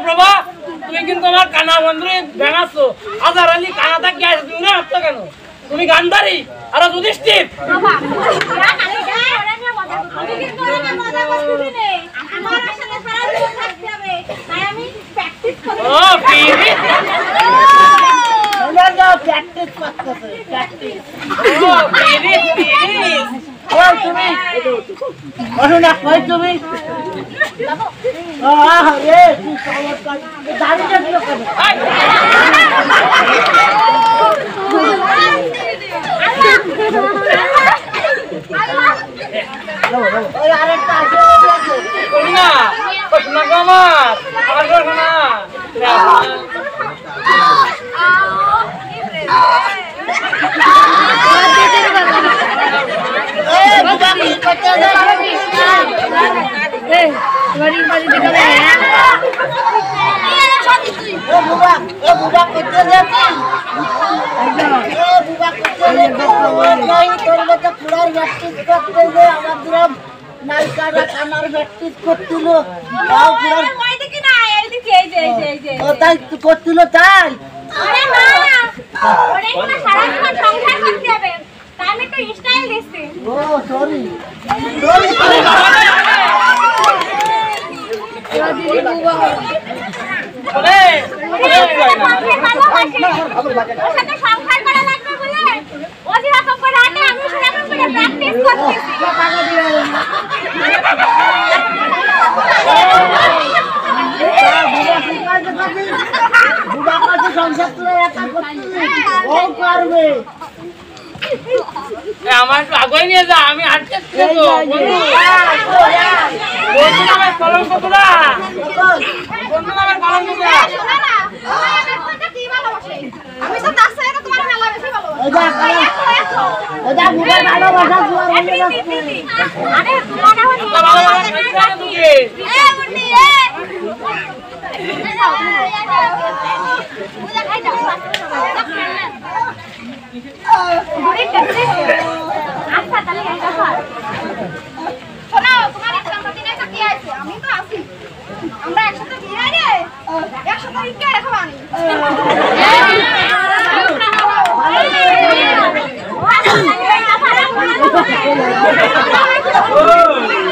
প্রভা তুমি কিন্তু আমার কানা বন্ধুরে ভেঙাচ্ছ হাজার আলী কানাটা গ্যাস দিও না আপনি কেন তুমি গান্ধারী আর যুধিষ্ঠির তুমি করছিল তাই আমি তো স্টাইল দিচ্ছি ও সরি আমার একটু আগে নিয়ে যা আমি আটকে কলঙ্ক তোরা বন্ধু আমার কলঙ্ক তোরা আমি তো তার সাথে তোমার মেলা বেশি ভালোবাসি ওটা বুড়া ভালোবাসা জোয়ার হয়ে যাচ্ছে আরে তোমার ভালোবাসা তুই এ বুড়ি বুঝা খাই যাও বুড়ি কাছে আচ্ছা তাহলে এটা কর শোনো তোমার জন্মদিনে তো কি আছে আমি তো আছি আমরা একসাথে বিয়ে রে একসাথে ইকে রেখো আনি Oh